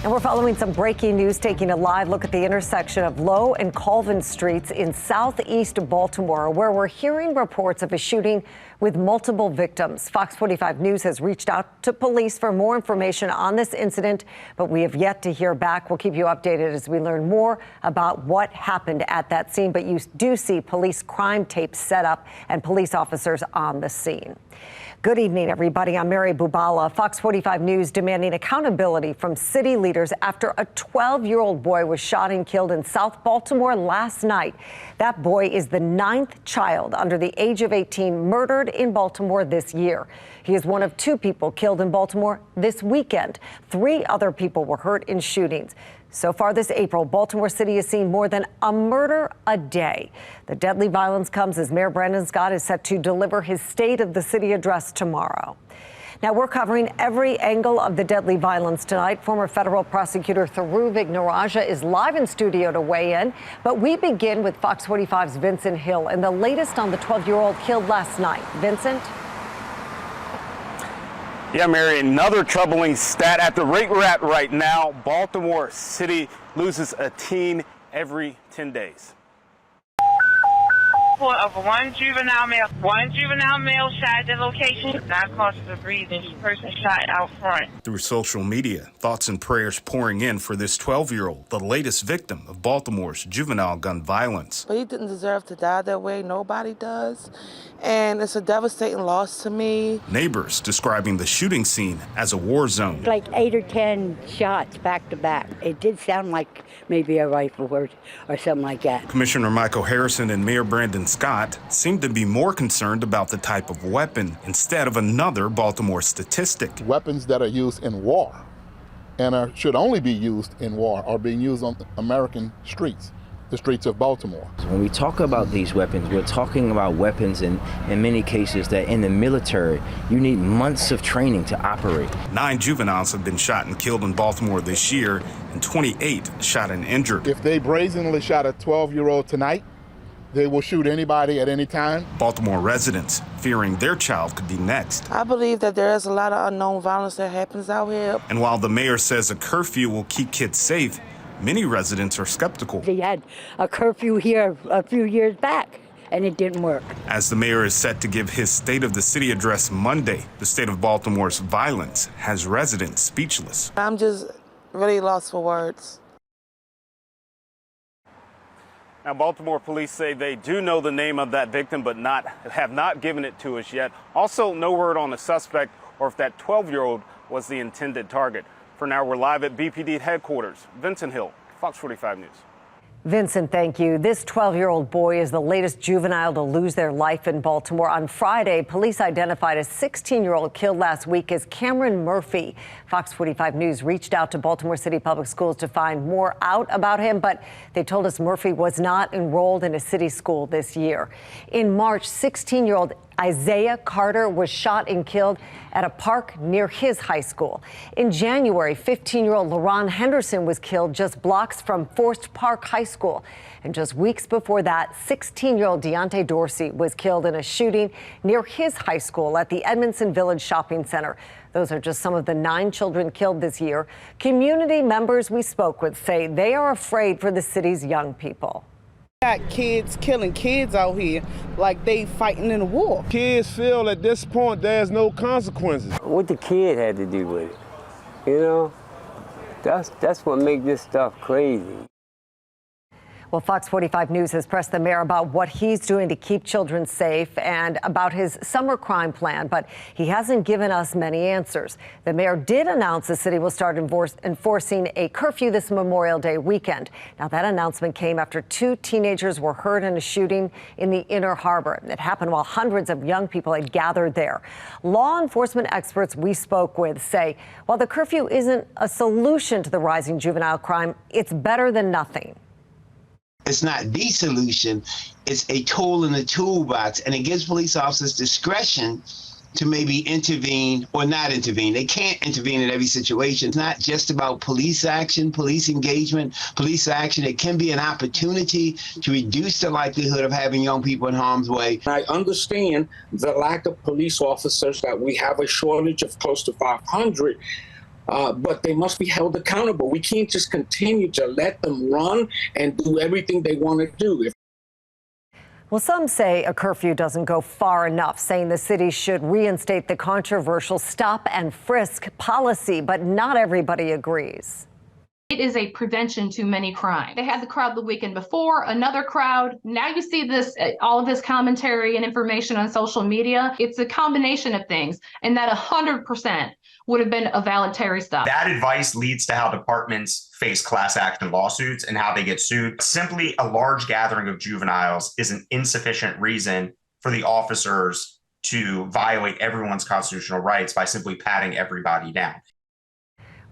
And we're following some breaking news, taking a live look at the intersection of Low and Colvin Streets in southeast Baltimore, where we're hearing reports of a shooting with multiple victims. Fox 45 News has reached out to police for more information on this incident, but we have yet to hear back. We'll keep you updated as we learn more about what happened at that scene. But you do see police crime tapes set up and police officers on the scene. Good evening, everybody. I'm Mary Bubala. Fox 45 News demanding accountability from city leaders after a 12-year-old boy was shot and killed in South Baltimore last night. That boy is the 9th child under the age of 18 murdered in Baltimore this year. He is one of 2 people killed in Baltimore this weekend. 3 other people were hurt in shootings. So far this April, Baltimore City has seen more than a murder a day. The deadly violence comes as Mayor Brandon Scott is set to deliver his State of the City address tomorrow. Now, we're covering every angle of the deadly violence tonight. Former federal prosecutor Thiru Vignarajah is live in studio to weigh in. But we begin with Fox 45's Vincent Hill and the latest on the 12-year-old killed last night. Vincent? Yeah, Mary, another troubling stat. At the rate we're at right now, Baltimore City loses a teen every 10 days. Of one juvenile male shot at the location, not cause of breathing. Each person shot out front. Through social media, thoughts and prayers pouring in for this 12-year-old, the latest victim of Baltimore's juvenile gun violence. But he didn't deserve to die that way. Nobody does. And it's a devastating loss to me. Neighbors describing the shooting scene as a war zone. Like 8 or 10 shots back to back. It did sound like maybe a rifle or something like that. Commissioner Michael Harrison and Mayor Brandon Scott seem to be more concerned about the type of weapon instead of another Baltimore statistic. Weapons that are used in war and should only be used in war are being used on American streets, the streets of Baltimore. When we talk about these weapons, we're talking about weapons in many cases that in the military, you need months of training to operate. 9 juveniles have been shot and killed in Baltimore this year, and 28 shot and injured. If they brazenly shot a 12-year-old tonight, they will shoot anybody at any time. Baltimore residents fearing their child could be next. I believe that there is a lot of unknown violence that happens out here. And while the mayor says a curfew will keep kids safe, many residents are skeptical. They had a curfew here a few years back, and it didn't work. As the mayor is set to give his State of the City address Monday, the state of Baltimore's violence has residents speechless. I'm just really lost for words. Now, Baltimore police say they do know the name of that victim, but have not given it to us yet. Also, no word on the suspect or if that 12-year-old was the intended target. For now, we're live at BPD headquarters. Vincent Hill, Fox 45 News. Vincent, thank you. This 12-year-old boy is the latest juvenile to lose their life in Baltimore. On Friday, police identified a 16-year-old killed last week as Cameron Murphy. Fox 45 News reached out to Baltimore City Public Schools to find more out about him, but they told us Murphy was not enrolled in a city school this year. In March, 16-year-old Isaiah Carter was shot and killed at a park near his high school. In January, 15-year-old LaRon Henderson was killed just blocks from Forest Park High School. And just weeks before that, 16-year-old Deontay Dorsey was killed in a shooting near his high school at the Edmondson Village Shopping Center. Those are just some of the 9 children killed this year. Community members we spoke with say they are afraid for the city's young people. Got kids killing kids out here like they fighting in a war. Kids feel at this point there's no consequences. What the kid had to do with it, you know? That's what makes this stuff crazy. Well, Fox 45 News has pressed the mayor about what he's doing to keep children safe and about his summer crime plan, but he hasn't given us many answers. The mayor did announce the city will start enforcing a curfew this Memorial Day weekend. Now, that announcement came after 2 teenagers were hurt in a shooting in the Inner Harbor. It happened while hundreds of young people had gathered there. Law enforcement experts we spoke with say while the curfew isn't a solution to the rising juvenile crime, it's better than nothing. It's not the solution. It's a tool in the toolbox, and it gives police officers discretion to maybe intervene or not intervene. They can't intervene in every situation. It's not just about police action, police engagement, police action. It can be an opportunity to reduce the likelihood of having young people in harm's way. I understand the lack of police officers, that we have a shortage of close to 500. but they must be held accountable. We can't just continue to let them run and do everything they want to do. Well, some say a curfew doesn't go far enough, saying the city should reinstate the controversial stop and frisk policy, but not everybody agrees. It is a prevention to many crime. They had the crowd the weekend before, another crowd. Now you see this, all of this commentary and information on social media. It's a combination of things, and that 100% would have been a voluntary stop. That advice leads to how departments face class action lawsuits and how they get sued. Simply a large gathering of juveniles is an insufficient reason for the officers to violate everyone's constitutional rights by simply patting everybody down.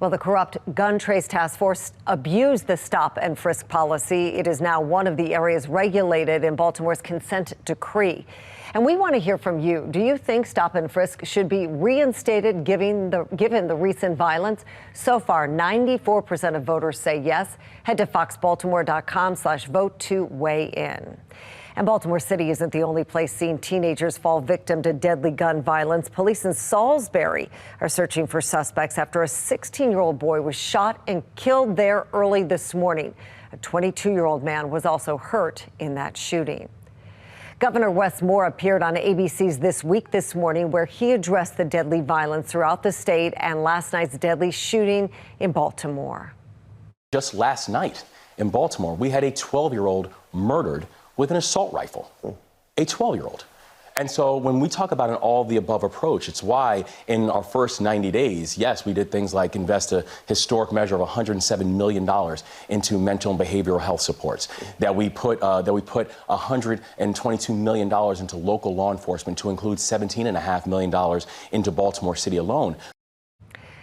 Well, the corrupt gun trace task force abused the stop and frisk policy. It is now one of the areas regulated in Baltimore's consent decree. And we want to hear from you. Do you think stop and frisk should be reinstated given the recent violence? So far, 94% of voters say yes. Head to foxbaltimore.com/vote to weigh in. And Baltimore City isn't the only place seeing teenagers fall victim to deadly gun violence. Police in Salisbury are searching for suspects after a 16-year-old boy was shot and killed there early this morning. A 22-year-old man was also hurt in that shooting. Governor Wes Moore appeared on ABC's This Week this morning, where he addressed the deadly violence throughout the state and last night's deadly shooting in Baltimore. Just last night in Baltimore, we had a 12-year-old murdered with an assault rifle, a 12-year-old. And so when we talk about an all-of-the-above approach, it's why in our first 90 days, yes, we did things like invest a historic measure of $107 million into mental and behavioral health supports, that we put $122 million into local law enforcement, to include $17.5 million into Baltimore City alone.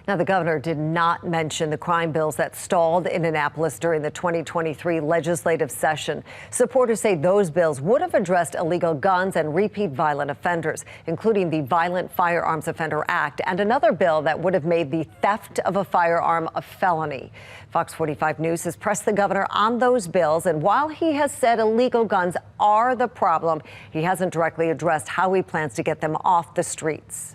Now, the governor did not mention the crime bills that stalled in Annapolis during the 2023 legislative session. Supporters say those bills would have addressed illegal guns and repeat violent offenders, including the Violent Firearms Offender Act and another bill that would have made the theft of a firearm a felony. Fox 45 News has pressed the governor on those bills, and while he has said illegal guns are the problem, he hasn't directly addressed how he plans to get them off the streets.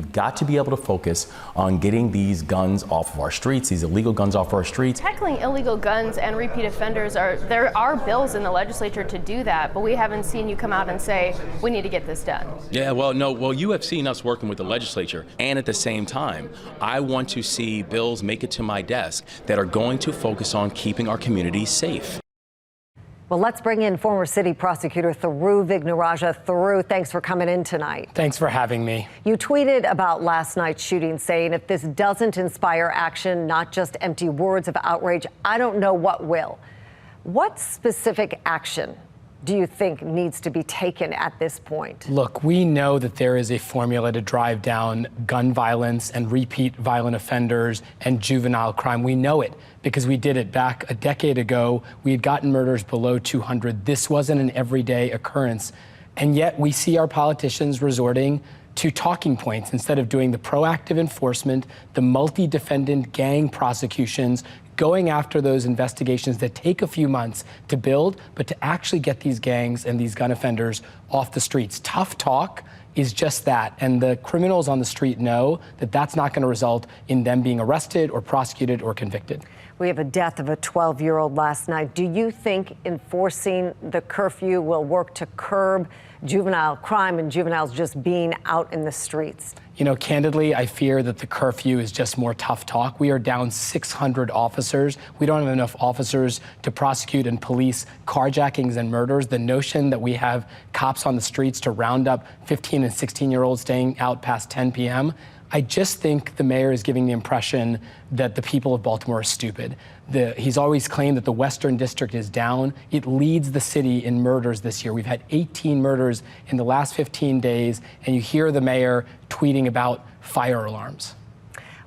We've got to be able to focus on getting these guns off of our streets, these illegal guns off our streets. Tackling illegal guns and repeat offenders, there are bills in the legislature to do that, but we haven't seen you come out and say, we need to get this done. Yeah, well, you have seen us working with the legislature, and at the same time, I want to see bills make it to my desk that are going to focus on keeping our communities safe. Well, let's bring in former city prosecutor Thuru Vignarajah. Thuru, thanks for coming in tonight. Thanks for having me. You tweeted about last night's shooting, saying if this doesn't inspire action, not just empty words of outrage, I don't know what will. What specific action do you think needs to be taken at this point? Look, we know that there is a formula to drive down gun violence and repeat violent offenders and juvenile crime. We know it because we did it back a decade ago. We had gotten murders below 200. This wasn't an everyday occurrence. And yet we see our politicians resorting to talking points instead of doing the proactive enforcement, the multi-defendant gang prosecutions, going after those investigations that take a few months to build, but to actually get these gangs and these gun offenders off the streets. Tough talk is just that. And the criminals on the street know that that's not going to result in them being arrested or prosecuted or convicted. We have a death of a 12-year-old last night. Do you think enforcing the curfew will work to curb juvenile crime and juveniles just being out in the streets? You know, candidly, I fear that the curfew is just more tough talk. We are down 600 officers. We don't have enough officers to prosecute and police carjackings and murders. The notion that we have cops on the streets to round up 15 and 16-year-olds staying out past 10 p.m., I just think the mayor is giving the impression that the people of Baltimore are stupid. He's always claimed that the Western District is down. It leads the city in murders this year. We've had 18 murders in the last 15 days, and you hear the mayor tweeting about fire alarms.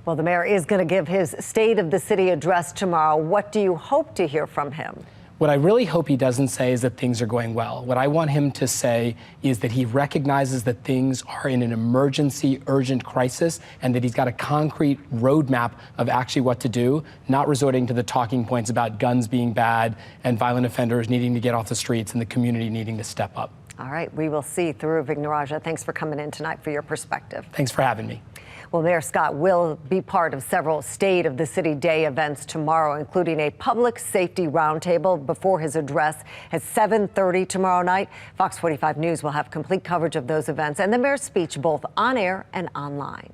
Well, the mayor is going to give his State of the City address tomorrow. What do you hope to hear from him? What I really hope he doesn't say is that things are going well. What I want him to say is that he recognizes that things are in an emergency, urgent crisis, and that he's got a concrete roadmap of actually what to do, not resorting to the talking points about guns being bad and violent offenders needing to get off the streets and the community needing to step up. All right, we will see. Thuru Vignarajah, thanks for coming in tonight for your perspective. Thanks for having me. Well, Mayor Scott will be part of several State of the City Day events tomorrow, including a public safety roundtable before his address at 7:30 tomorrow night. Fox 45 News will have complete coverage of those events and the mayor's speech both on air and online.